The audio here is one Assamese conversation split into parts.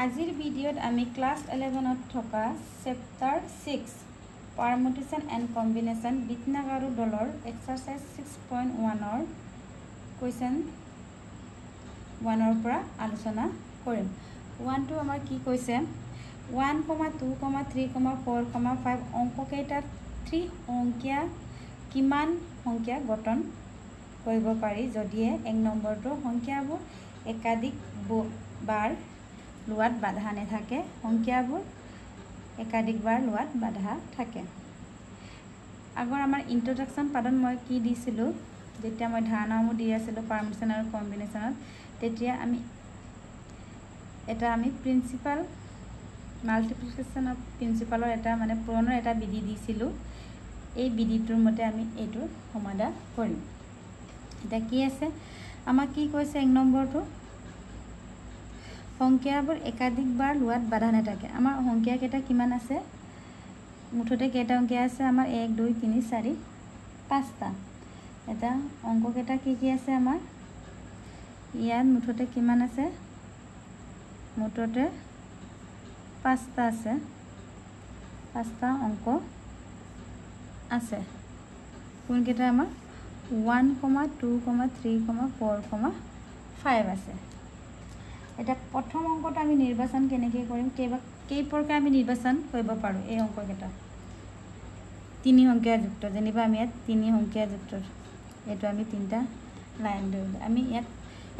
আজিৰ ভিডিঅ'ত আমি ক্লাছ 11ত থকা চেপ্টাৰ 6 পাৰমুটেশ্যন এণ্ড কম্বিনেশ্যন বিটনাগাৰু দলৰ এক্সাৰসাইজ 6.1ৰ কুৱেশ্যন 1ৰ পৰা আলোচনা কৰিম। 1টো আমাৰ কি কৈছে 1, 2, 3, 4, 5 অংককেইটাত 3 অংকীয়া কিমান সংখ্যা গঠন কৰিব পাৰি যদিহে 1 নম্বৰটো সংখ্যাবোৰ একাধিক বাৰ লোৱাত বাধা নাথাকে সংখ্যাবোৰ একাধিকবাৰ লোৱাত বাধা থাকে। আগৰ আমাৰ ইন্ট্ৰডাকশ্যন পাৰ্টত মই কি দিছিলো যেতিয়া মই ধাৰণাসমূহ দি আছিলো পাৰমুটেশ্যন আৰু কম্বিনেশ্যনত তেতিয়া আমি প্ৰিন্সিপাল মাল্টিপ্লিকেশ্যন অফ প্ৰিন্সিপালৰ এটা মানে পুৰণৰ এটা বিধি দিছিলো। এই বিধিটোৰ মতে আমি এইটো সমাধান কৰিম। এটা কি আছে আমাক কি কৈছে 1 নম্বৰটো সংখ্যাবোৰ একাধিকবাৰ লোৱাত বাধা নাথাকে। আমাৰ সংখ্যা কেইটা কিমান আছে মুঠতে কেইটা সংখ্যা আছে আমাৰ 1 2 3 4 5টা। এটা অংক কেইটা কি আছে আমাৰ ইয়াত মুঠতে কিমান আছে মুঠতে 5টা আছে 5টা অংক আছে কোন কেইটা আমাৰ 1, 2, 3, 4, 5 আছে। এটা প্ৰথম অংকটো আমি নিৰ্বাচন কেনেকৈ কৰিম কেই প্ৰকাৰ আমি নিৰ্বাচন কৰিব পাৰোঁ এই অংককেইটা 3 সংখ্যা যুক্ত যেনিবা আমি ইয়াত 3 সংখ্যা যুক্ত এইটো আমি 3টা লাইন ধৰিলো আমি ইয়াত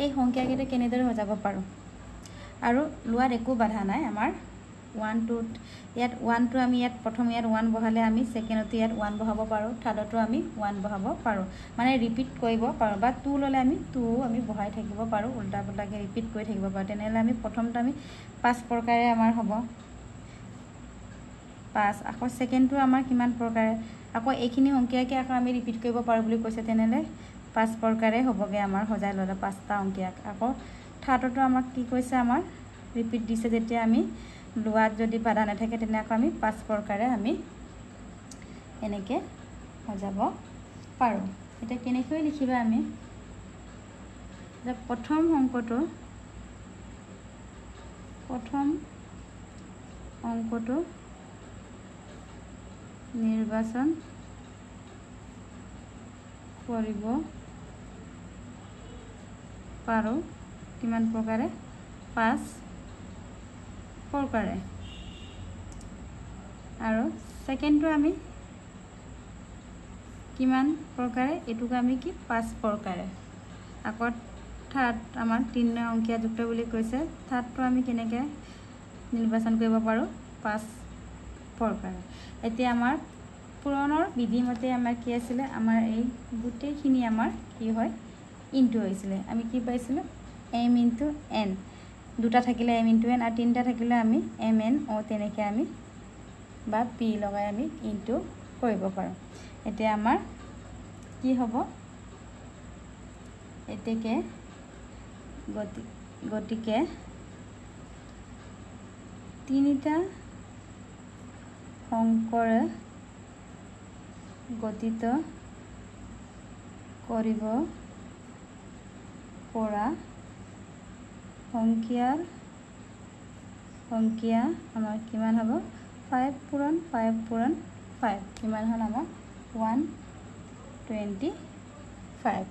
এই সংখ্যাকেইটা কেনেদৰে সজাব পাৰোঁ আৰু লোৱাত একো বাধা নাই আমাৰ 1 2 ইয়াত 1টো আমি ইয়াত প্ৰথম ইয়াত 1 বহালে আমি সেকেন্ডটো ইয়াত 1 বহাব পাৰোঁ থাৰ্ডটো আমি 1 বহাব পাৰোঁ মানে ৰিপিট কৰিব পাৰোঁ বা 2 ললে আমি 2 আমি বহাই থাকিব পাৰোঁ উল্টা পুল্টাকে ৰিপিট কৰি থাকিব পাৰোঁ। তেনেহলে আমি প্ৰথমটো আমি 5 প্ৰকাৰে আমাৰ হ'ব 5 আকৌ সেকেন্ডটো আমাৰ কিমান প্ৰকাৰে আকৌ এইখিনি সংখ্যাকে আকৌ আমি ৰিপিট কৰিব পাৰোঁ বুলি কৈছে তেনেহলে 5 প্ৰকাৰে হ'বগে আমাৰ সজাই ললে 5টা সংখ্যা। আকৌ থাৰ্ডটো আমাক কি কৈছে আমাৰ ৰিপিট দিছে যেতিয়া আমি লোৱাত যদি বাধা নাথাকে তেনে আকৌ আমি 5 প্ৰকাৰে আমি এনেকে সজাব পাৰোঁ। এটা কেনেকৈ লিখিবা আমি প্ৰথম অংকটো নিৰ্বাচন কৰিব পাৰোঁ কিমান প্ৰকাৰে 5 প্ৰকাৰে আৰু সেকেন্ডটো আমি কিমান প্ৰকাৰে এটুক আমি কি 5 প্ৰকাৰে আকৌ থাৰ্ড আমাৰ 3 অংকীয়া যুক্ত বুলি কৈছে থাৰ্ডটো আমি কেনেকৈ নিৰ্বাচন কৰিব পাৰোঁ 5 প্ৰকাৰে। এতিয়া আমাৰ পুৰণৰ বিধি মতে আমাৰ কি আছিলে আমাৰ এই গোটেইখিনি আমাৰ কি হয় ইনটু হৈছিলে আমি কি পাইছিলোঁ m * n দুটা থাকিলে m * n আৰু তিনিটা থাকিলে আমি mn ও তেনেকৈ আমি বা p লগাই আমি ইনটু কৰিব পাৰোঁ। এতিয়া আমাৰ কি হ'ব গতিকে তিনিটা সংখ্যাৰে গঠিত কৰিব পৰা সংখ্যা আমাৰ কিমান হ'ব 5 পূৰণ 5 পূৰণ 5 কিমান হ'ল আমাৰ 125।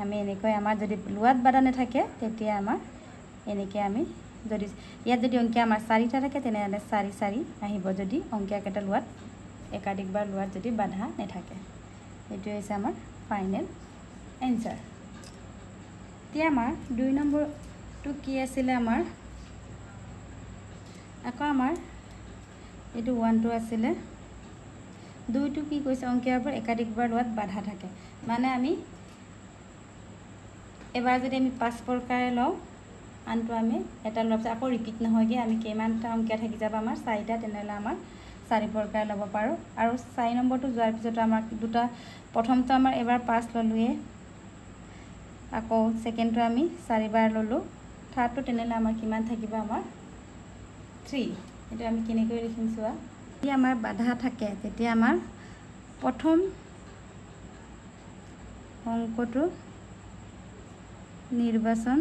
আমি এনেকৈ আমাৰ যদি লোৱাত বাধা নাথাকে তেতিয়া আমাৰ এনেকৈ আমি যদি ইয়াত যদি সংখ্যা আমাৰ 4টা থাকে তেনেহলে 4 4 আহিব যদি সংখ্যাকেইটা লোৱাত একাধিকবাৰ লোৱাত যদি বাধা নাথাকে। এইটো হৈছে আমাৰ ফাইনেল এনসাৰ। এতিয়া আমাৰ 2 নম্বৰটো কি আছিলে আমাৰ আকৌ আমাৰ এইটো 1টো আছিলে 2টো কি কৈছে সংখ্যাবোৰ একাধিকবাৰ লোৱাত বাধা থাকে মানে আমি এবাৰ যদি আমি 5 প্ৰকাৰে লওঁ আনটো আমি এটা লোৱাৰ পিছত আকৌ ৰিপিট নহয়গে আমি কিমানটা সংখ্যা থাকি যাব আমাৰ 4টা তেনেহলে আমাৰ 4 প্ৰকাৰে ল'ব পাৰোঁ আৰু 4 নম্বৰটো যোৱাৰ পিছত আমাৰ দুটা প্ৰথমটো আমাৰ এবাৰ 5 ললোৱে আকৌ সেকেন্ডটো আমি 4 বাৰ ললো থাৰ্ডটো তেনেহলে আমাৰ কিমান থাকিব আমাৰ 3। এটা আমি কেনেকৈ লিখিম চোৱা যদি আমাৰ বাধা থাকে তেতিয়া আমাৰ প্ৰথম অংকটো নিৰ্বাচন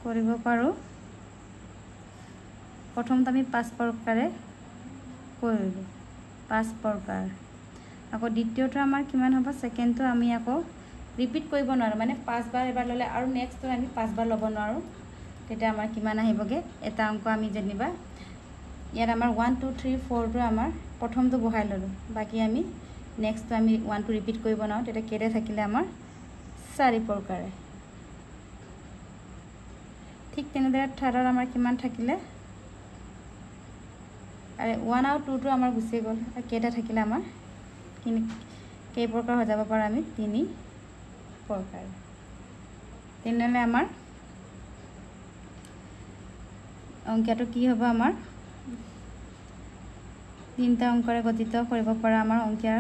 কৰিব পাৰোঁ প্ৰথমটো আমি 5 প্ৰকাৰে কৰিলোঁ 5 প্ৰকাৰ আকৌ দ্বিতীয়টো আমাৰ কিমান হ'ব সেকেন্ডটো আমি আকৌ ৰিপিট কৰিব নোৱাৰোঁ মানে 5 বাৰ এবাৰ ল'লে আৰু নেক্সটটো আমি 5 বাৰ ল'ব নোৱাৰোঁ তেতিয়া আমাৰ কিমান আহিবগে এটা অংক আমি যেনিবা ইয়াত আমাৰ 1 2 3 4 টো আমাৰ প্ৰথমটো বহাই ল'লোঁ বাকি আমি নেক্সটটো আমি 1 টো ৰিপিট কৰিব নোৱাৰোঁ তেতিয়া কেটা থাকিলে আমাৰ 4 প্ৰকাৰে ঠিক তেনেদৰে থাৰ্ডৰ আমাৰ কিমান থাকিলে আৰে 1 আৰু 2 টো আমাৰ গুচি গ'ল কেটা থাকিলে আমাৰ কেই প্ৰকাৰ হৈ যাব পাৰে আমি 3 প্ৰকাৰ তেনেহলে আমাৰ অংকটো কি হ'ব আমাৰ তিনটা অংকৰে গঠিত কৰিব পৰা আমাৰ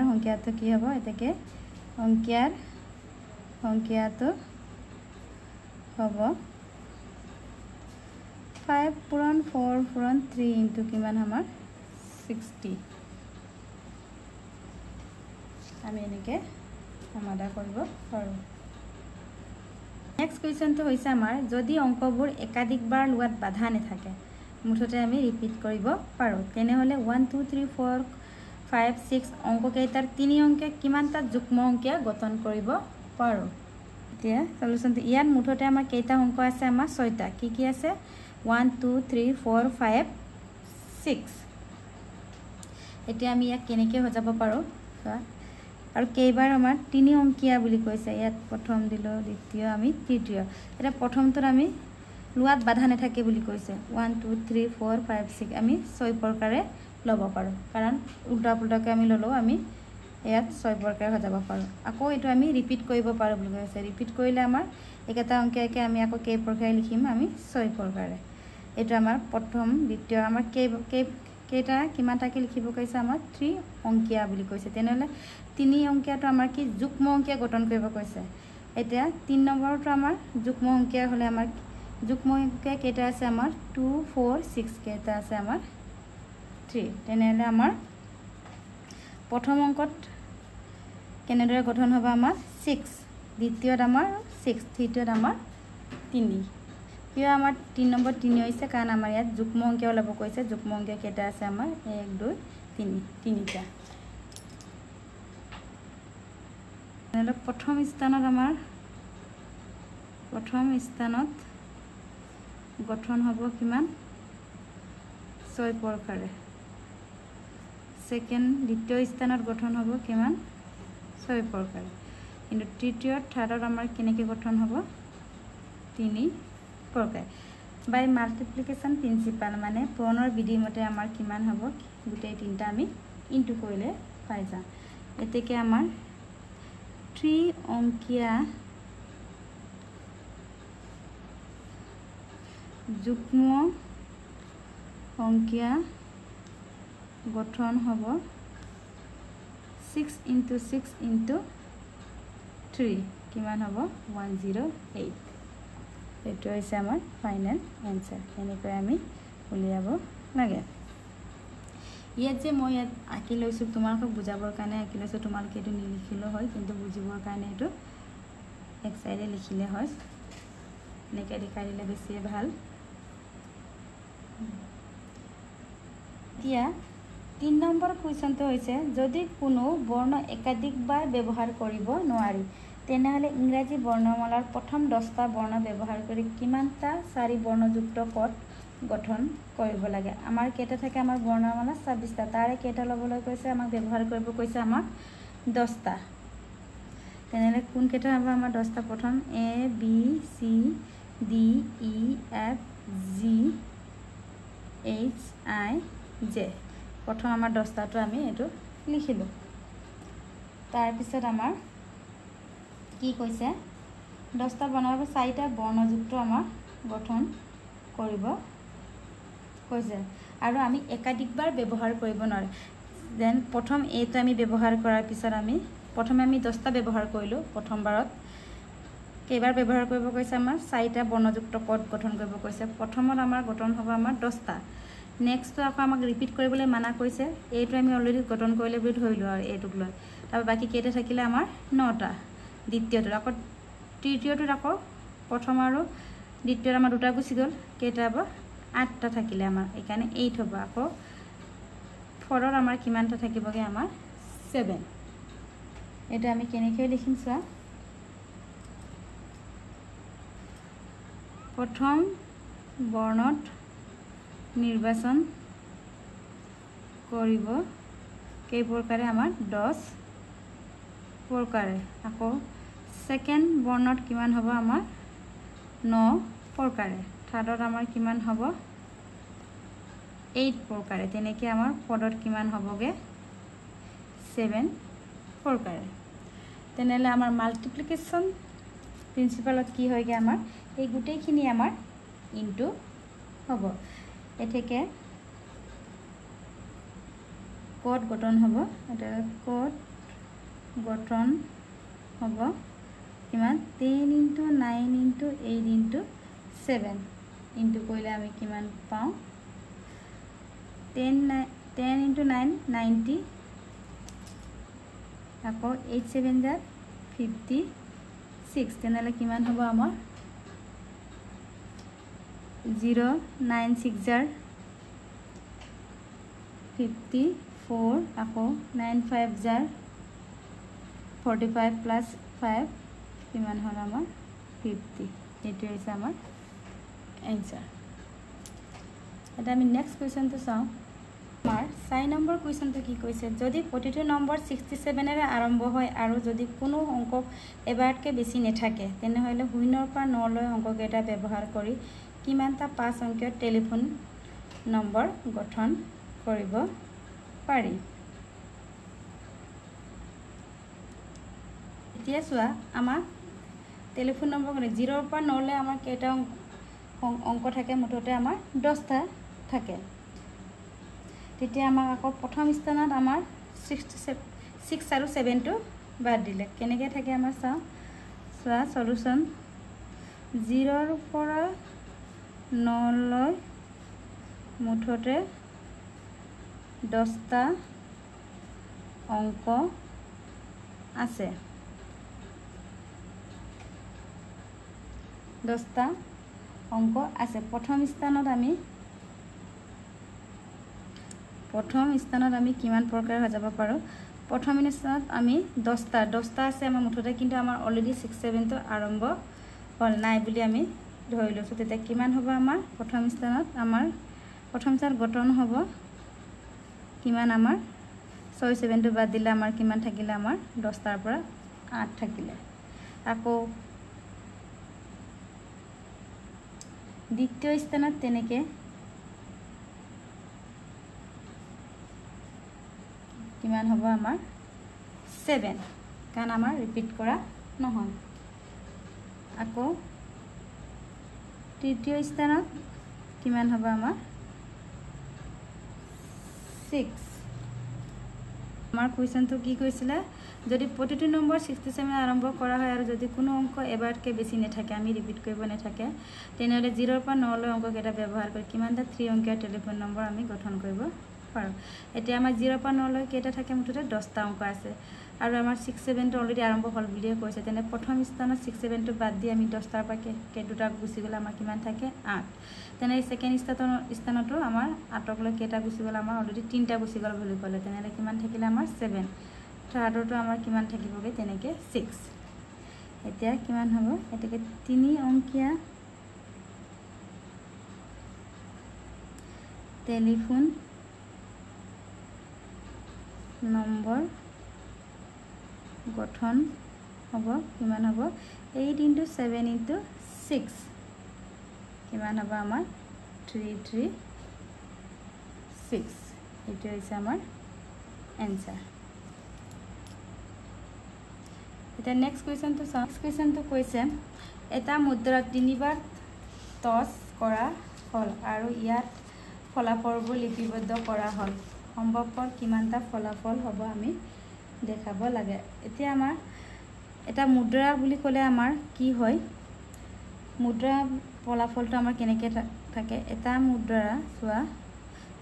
সংখ্যাটো কি হ'ব এতেকে সংখ্যাটো হ'ব 5 পূৰণ 4 পূৰণ 3 ইনটু কিমান আমাৰ 60 আমি এনেকে সমাধান কৰিব পাৰোঁ নেক্সট কুৱেশ্যনটো হৈছে আমাৰ যদি অংকবোৰ একাধিকবাৰ লোৱাত বাধা নাথাকে মুঠতে আমি ৰিপিট কৰিব পাৰোঁ তেনেহলে 1 2 3 4 5 6 অংককেইটাৰ 3 অংকে কিমানটা যুগ্ম অংক গঠন কৰিব পাৰোঁ এতিয়া সলিউশনটো ইয়াত মুঠতে আমাৰ কেইটা অংক আছে আমাৰ 6টা কি আছে 1 2 3 4 5 6 এতিয়া আমি ইয়াক কেনেকৈ সজাব পাৰোঁ আৰু কেইবাৰ আমাৰ 3 অংকীয়া বুলি কৈছে ইয়াত প্ৰথম দিলো দ্বিতীয় আমি তৃতীয় এটা প্ৰথমটোত আমি লোৱাত বাধা নাথাকে বুলি কৈছে 1 2 3 4 5 6 আমি 6 প্ৰকাৰে ল'ব পাৰোঁ কাৰণ উল্টা পুল্টাকৈ আমি ল'লো আমি ইয়াত 6 প্ৰকাৰে সজাব পাৰোঁ আকৌ এটো আমি ৰিপিট কৰিব পাৰোঁ বুলি কৈছে ৰিপিট কৰিলে আমাৰ একেটা অংককে আমি আকৌ কেই প্ৰকাৰে লিখিম আমি 6 প্ৰকাৰে এটো আমাৰ প্ৰথম দ্বিতীয় আমাৰ কেইটা কিমানটাকে লিখিব কৈছে আমাৰ 3 অংকীয়া বুলি কৈছে তেনেহলে 3 অংকীয়াটো আমাৰ কি যুগ্ম অংকীয়া গঠন কৰিব কৈছে এতিয়া 3 নম্বৰটো আমাৰ যুগ্ম অংকীয়া হলে আমাৰ যুগ্ম অংকীয়া কেইটা আছে আমাৰ 2 4 6 কেইটা আছে আমাৰ 3 তেনেহলে আমাৰ প্ৰথম অংকত কেনেদৰে গঠন হ'ব আমাৰ 6 দ্বিতীয়ত আমাৰ 6 তৃতীয়ত আমাৰ 3 কিয় আমাৰ 3 নম্বৰ 3 হৈছে কাৰণ আমাৰ ইয়াত যুগ্ম অংকীয়া ওলাব কৈছে যুগ্ম অংকীয়া কেইটা আছে আমাৰ 1 2 3 তিনিটা তেনেহলে প্ৰথম স্থানত গঠন হ'ব কিমান 6 প্ৰকাৰে সেকেন্ড দ্বিতীয় স্থানত গঠন হ'ব কিমান 6 প্ৰকাৰে কিন্তু তৃতীয় থাৰ্ডত আমাৰ কেনেকৈ গঠন হ'ব 3 প্ৰকাৰ বাই মাল্টিপ্লিকেশন প্ৰিন্সিপাল মানে পুৰণৰ বিধি মতে আমাৰ কিমান হ'ব গোটেই তিনটা আমি ইনটু কৰিলে পাই যাম এতেকে আমাৰ 3 অংকীয়া যুগ্ম অংকীয়া গঠন হ'ব 6 into 6 into 3 কিমান হ'ব 108 এটো হৈছে আমাৰ ফাইনাল আনসাৰ এনেকৈ আমি উলিয়াব লাগে ইয়াত যে মই ইয়াত আঁকি লৈছো তোমালোকক বুজাবৰ কাৰণে আঁকি লৈছো তোমালোকে এটো নিলিখিলো হয় কিন্তু বুজিবৰ কাৰণে এটো এক সাইডে লিখিলে হয় এনেকৈ দেখাই দিলে বেছি ভাল এতিয়া 3 নম্বৰ কুৱেশ্যনটো হৈছে যদি কোনো বৰ্ণ একাধিকবাৰ ব্যৱহাৰ কৰিব নোৱাৰি তেনেহলে ইংৰাজী বৰ্ণমালাৰ প্ৰথম 10টা বৰ্ণ ব্যৱহাৰ কৰি কিমানটা 4 বৰ্ণযুক্ত পদ গঠন কৰিব লাগে আমাৰ কেটা থাকে আমাৰ বৰ্ণমালা 26টা তাৰে কেটা লবলৈ কৈছে আমাক ব্যৱহাৰ কৰিব কৈছে আমাক 10টা তেনেহলে কোন কেটা হ'ব আমাৰ 10টা প্ৰথম A B C D E F G H I J প্ৰথম আমাৰ 10টাটো আমি এটো লিখিলো তাৰ পিছত আমাৰ কি কৈছে 10টা বনাব 4টা বৰ্ণযুক্ত আমাৰ গঠন কৰিব কৈছে আৰু আমি একাধিকবাৰ ব্যৱহাৰ কৰিব নোৱাৰে দেন প্ৰথম এটো আমি ব্যৱহাৰ কৰাৰ পিছত আমি প্ৰথমে আমি 10টা ব্যৱহাৰ কৰিলো প্ৰথমবাৰত কেইবাৰ ব্যৱহাৰ কৰিব কৈছে আমাৰ 4টা বৰ্ণযুক্ত পদ গঠন কৰিব কৈছে প্ৰথমত আমাৰ গঠন হ'ব আমাৰ 10টা নেক্সট আকৌ আমাক ৰিপিট কৰিবলৈ মানা কৈছে এইটো আমি অলৰেডি গঠন কৰিলে বুলি ধৰিলো আৰু এইটোক লৈ তাৰ বাকি কেইটা থাকিলে আমাৰ 9টা দ্বিতীয়টো আকৌ তৃতীয়টো আকৌ প্ৰথম আৰু দ্বিতীয়টো আমাৰ দুটা গুছি গ'ল কেইটা হ'ব 8টা থাকিলে আমাৰ এখানে 8 হ'ব আকৌ 4ৰ আমাৰ কিমানটা থাকিবগে আমাৰ 7 এটা আমি কেনেকৈ লিখিম চোৱা প্ৰথম বৰ্ণত নিৰ্বাচন কৰিব কেই প্ৰকাৰে আমাৰ 10 প্ৰকাৰে আকৌ সেকেন্ড বৰ্ণত কিমান হ'ব আমাৰ 9 প্ৰকাৰে থাৰ্ডত আমাৰ কিমান হ'ব 8 প্ৰকাৰে তেনেকৈ আমাৰ পদত কিমান হ'বগে 7 প্ৰকাৰে তেনেহলে আমাৰ মাল্টিপ্লিকেশন প্ৰিন্সিপালত কি হয়গে আমাৰ এই গুটেইখিনি আমাৰ ইনটু হ'ব এতেকে কোড গঠন হ'ব এটা কোড গঠন হ'ব কিমান 10 * 9 * 8 * 7 ইনটু কৰিলে আমি কিমান পাওঁ 10 * 9 90 আকৌ 8 * 7 = 56 তেনেহলে কিমান হ'ব আমাৰ 0 9 6 * 54 আকৌ 9 5 * 45 plus 5 কিমান হ'ল আমাৰ 50 এটো হৈছে আমাৰ आंसर এটা আমি নেক্সট কোৱেশ্চনটো চাও আমাৰ 6 নম্বৰ কোৱেশ্চনটো কি কৈছে যদি প্ৰতিটো নম্বৰ 67 এৰে আৰম্ভ হয় আৰু যদি কোনো অংক এবাৰতকৈ বেছি নেথাকে তেনেহলে 0 পৰা 9 লৈ অংককেইটা ব্যৱহাৰ কৰি কিমানটা 5 অংকীয় টেলিফোন নম্বৰ গঠন কৰিব পাৰি এতিয়া চোৱা আমাৰ টেলিফোন নম্বৰ 0 পৰা 9 লৈ আমাৰ কেইটা অংক থাকে মুঠতে আমাৰ 10টা থাকে তেতিয়া আমাৰ আকৌ প্ৰথম স্থানত আমাৰ 6 আৰু 7 টো বাদ দিলে কেনেকৈ থাকে আমাৰ চোৱা সলিউশন 0 পৰা 9 লৈ মুঠতে 10টা অংক আছে 10টা অংক আছে প্ৰথম স্থানত আমি কিমান প্ৰকাৰ হৈ যাব পাৰো প্ৰথম স্থানত আমি 10টা আছে আমাৰ মুঠতে কিন্তু আমাৰ অলৰেডি 6 7 টো আৰম্ভ হল নাই বুলি আমি ধৰি লৈছো তেতিয়া কিমান হ'ব আমাৰ প্ৰথম স্থানত আমাৰ প্ৰথম স্থান গঠন হ'ব কিমান আমাৰ 6 7 টো বাদ দিলে আমাৰ কিমান থাকিলে আমাৰ 10টাৰ পৰা 8 থাকিলে আকৌ দ্বিতীয় স্থানত তেনেকে কিমান হ'ব আমাৰ 7 কাৰণ আমাৰ ৰিপিট কৰা নহয় আকৌ তৃতীয় স্থানত কিমান হ'ব আমাৰ 6 আমাৰ কোৱেশ্চনটো কি কৈছিলে যদি প্ৰতিটো নম্বৰ 67 আৰম্ভ কৰা হয় আৰু যদি কোনো অংক এবাৰতকৈ বেছি নেথাকে আমি ৰিপিট কৰিব নেথাকে তেনেহলে 0 পৰা 9 লৈ অংককেইটা ব্যৱহাৰ কৰি কিমানটা 3 অংকীয় টেলিফোন নম্বৰ আমি গঠন কৰিব পাৰো এতিয়া আমাৰ 0 পৰা 9 লৈ কেইটা থাকে মুঠতে 10টা অংক আছে আৰু আমাৰ 6 7 টো অলৰেডি আৰম্ভ হল বুলিয়ে কৈছে তেনে প্ৰথম স্থানত 6 7 টো বাদ দি আমি 10টাৰ পৰা দুটা গুছি গলে আমাৰ কিমান থাকে 8 তেনে সেকেন্ড স্থানতো আমাৰ 8ক লৈ কেইটা গুছি গল আমাৰ অলৰেডি 3টা গুছি গল বুলি ক'লে তেনে কিমান থাকিলে আমাৰ 7 থাৰ্ডটো আমাৰ কিমান থাকিবগে তেনেকে 6 এতিয়া কিমান হ'ব এটাকে 3 অংকীয়া টেলিফোন নম্বৰ গঠন হ'ব কিমান হ'ব 8 * 7 * 6 কিমান হ'ব আমাৰ 336 এটো হৈছে আমাৰ आंसर এটা নেক্সট কোৱেশ্চনটো চাও নেক্সট কোৱেশ্চনটো কৈছে এটা মুদ্ৰা তিনিবাৰ টছ কৰা হল আৰু ইয়াত ফলাফলবোৰ লিপিবদ্ধ কৰা হল সম্ভৱপৰ কিমানটা ফলাফল হ'ব আমি দেখাব লাগে এতিয়া আমাৰ এটা মুদ্ৰা বুলি ক'লে আমাৰ কি হয় মুদ্ৰা ফলাফলটো আমাৰ কেনেকৈ থাকে এটা মুদ্ৰা চোৱা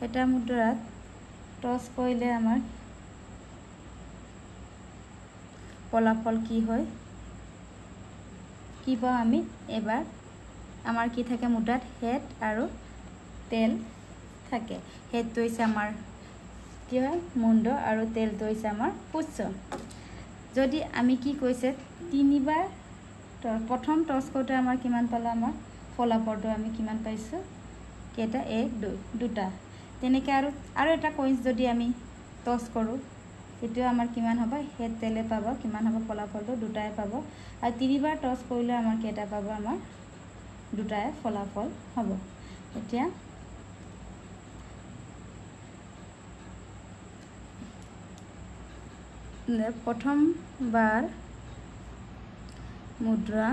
এটা মুদ্ৰাত টছ কৰিলে আমাৰ ফলাফল কি হয় কি পাওঁ আমি এবাৰ আমাৰ কি থাকে মুদ্ৰাত হেড আৰু তেল থাকে সেইটো হৈছে আমাৰ কি হয় মুণ্ড আৰু তেলটো হৈছে আমাৰ পুচ্ছ যদি আমি কি কৈছে তিনিবাৰ প্ৰথম টছ কৰোঁতে আমাৰ কিমান পালে আমাৰ ফলাফলটো আমি কিমান পাইছোঁ কেইটা 1 2 দুটা তেনেকৈ আৰু এটা কইন্স যদি আমি টছ কৰোঁ তেতিয়া আমাৰ কিমান হ'ব সেই তেলে পাব কিমান হ'ব ফলাফলটো দুটাই পাব আৰু তিনিবাৰ টছ কৰিলে আমাৰ কেইটা পাব আমাৰ দুটাই ফলাফল হ'ব এতিয়া প্ৰথমবাৰ মুদ্ৰা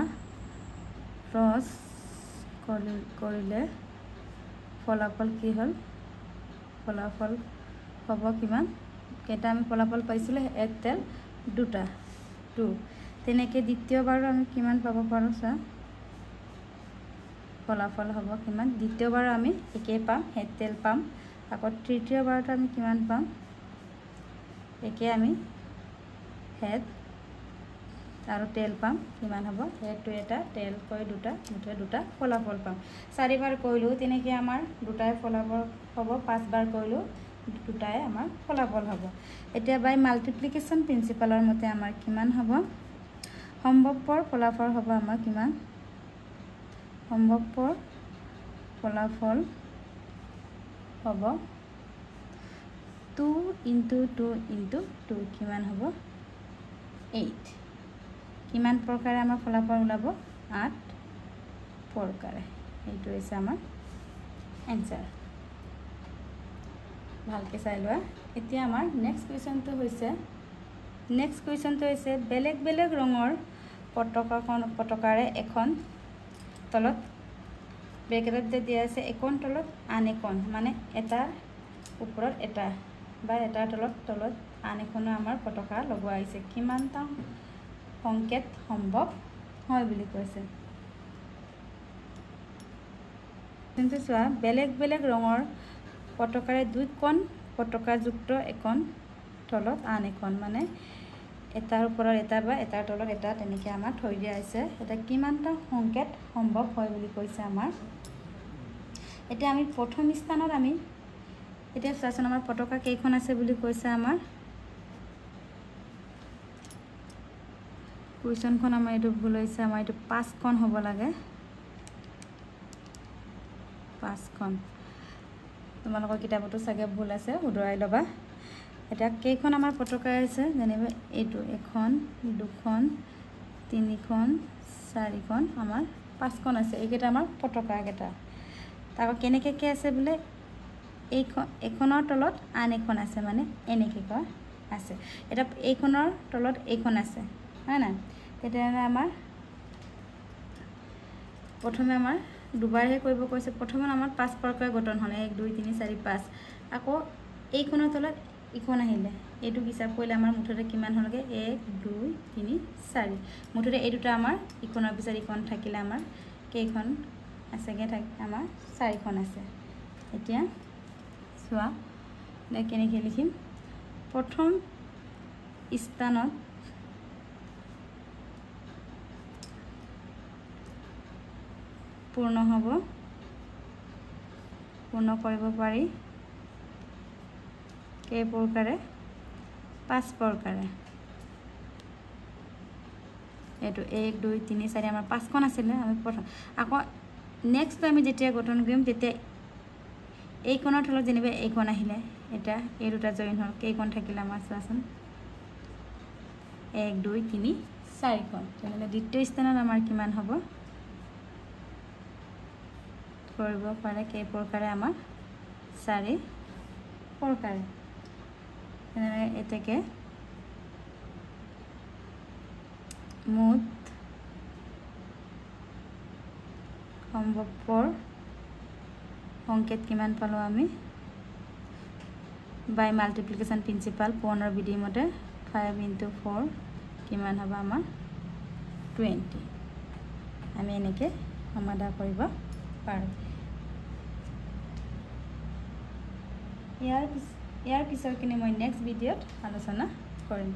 টছ কৰিলে ফলাফল কি হ'ল ফলাফল হ'ব কিমান কেইটা আমি ফলাফল পাইছিলোঁ 1 তেল দুটা 2 তেনেকৈ দ্বিতীয়বাৰো আমি কিমান পাব পাৰোঁ চোৱা ফলাফল হ'ব কিমান দ্বিতীয়বাৰো আমি একেই পাম 1 তেল পাম আকৌ তৃতীয়বাৰটো আমি কিমান পাম একে আমি হেড আৰু তেল পাম কিমান হ'ব হেডটো এটা তেল কৈ দুটা ফলাফল পাম 4বাৰ কৰিলোঁ তেনেকৈ আমাৰ দুটাই ফলাফল হ'ব 5বাৰ কৰিলোঁ দুটাই আমাৰ ফলাফল হ'ব এতিয়া বাই মাল্টিপ্লিকেশ্যন প্ৰিন্সিপালৰ মতে আমাৰ কিমান হ'ব সম্ভৱপৰ ফলাফল হ'ব আমাৰ কিমান সম্ভৱপৰ ফলাফল হ'ব 2 × 2 × 2 কিমান হ'ব 8 কিমান প্ৰকাৰে আমাৰ ফলাফল ওলাব 8 প্ৰকাৰে এইটো হৈছে আমাৰ এনসাৰ ভালকৈ চাই লোৱা এতিয়া আমাৰ নেক্সট কুৱেশ্যনটো হৈছে বেলেগ বেলেগ ৰঙৰ পতাকাৰে এখন তলত ব্ৰেকেটত যে দিয়া আছে এখন তলত আন এখন মানে এটাৰ ওপৰত এটা বা এটাৰ তলত আন এখনো আমাৰ পতাকা লগোৱা হৈছে কিমানটা সংকেত সম্ভৱ হয় বুলি কৈছে কিন্তু চোৱা বেলেগ বেলেগ ৰঙৰ পতাকাৰে দুইখন পতাকাযুক্ত এখন তলত আন এখন মানে এটাৰ ওপৰত এটা বা এটাৰ তলত এটা তেনেকৈ আমাৰ থৈ দিয়া আছে এটা কিমানটা সংকেত সম্ভৱ হয় বুলি কৈছে আমাৰ এতিয়া আমি প্ৰথম স্থানত আমি এতিয়া চোৱাচোন আমাৰ পতাকা কেইখন আছে বুলি কৈছে আমাৰ কুৱেশ্যনখন আমাৰ এইটো ভুল হৈছে আমাৰ এইটো 5খন হ'ব লাগে 5খন তোমালোকৰ কিতাপতো চাগে ভুল আছে শুধৰাই ল'বা এটা কেইখন আমাৰ পতাকা আছে যেনিবা এইটো এখন দুখন তিনিখন চাৰিখন আমাৰ 5খন আছে এইকেইটা আমাৰ পতাকা কেইটা তাক কেনেকৈ কি আছে বোলে এইখনৰ তলত আন এখন আছে মানে এনেকৈ কয় আছে এটা এইখনৰ তলত এইখন আছে হয় না তেতিয়াহ'লে আমাৰ প্ৰথমে আমাৰ দুবাৰহে কৰিব কৈছে প্ৰথমে আমাৰ 5 প্ৰকাৰ গঠন হ'ল 1 2 3 4 5 আকৌ এইখনৰ তলত ইখন আহিলে এইটো হিচাপ কৰিলে আমাৰ মুঠতে কিমান হ'লগে 1 2 3 4 মুঠতে এই দুটা আমাৰ ইখনৰ পিছত ইখন থাকিলে আমাৰ কেইখন আছেগে আমাৰ 4খন আছে এতিয়া চোৱা কেনেকৈ লিখিম প্ৰথম স্থানত পূৰ্ণ কৰিব পাৰি কেই প্ৰকাৰে 5 প্ৰকাৰে এইটো 1 2 3 4 আমাৰ 5খন আছিলে আমি প্ৰথম আকৌ নেক্সট আমি যেতিয়া গঠন কৰিম তেতিয়া এইখনৰ তলত যেনিবা এইখন আহিলে এটা এই দুটা জইন হ'ল কেইখন থাকিলে আমাৰ চোৱাচোন 1 2 3 4খন তেনেহ'লে দ্বিতীয় স্থানত আমাৰ কিমান হ'ব কৰিব পাৰে কেই প্ৰকাৰে আমাৰ 4 প্ৰকাৰে তেনেহ'লে এতেকে মুঠ সম্ভৱপৰ সংকেত কিমান পালোঁ আমি বাই মাল্টিপ্লিকেশ্যন প্ৰিন্সিপাল পুৰণৰ বিধি মতে 5 × 4 কিমান হ'ব আমাৰ 20 আমি এনেকৈ সমাধান কৰিব পাৰোঁ ইয়াৰ পিছৰখিনি মই নেক্সট ভিডিঅ'ত আলোচনা কৰিম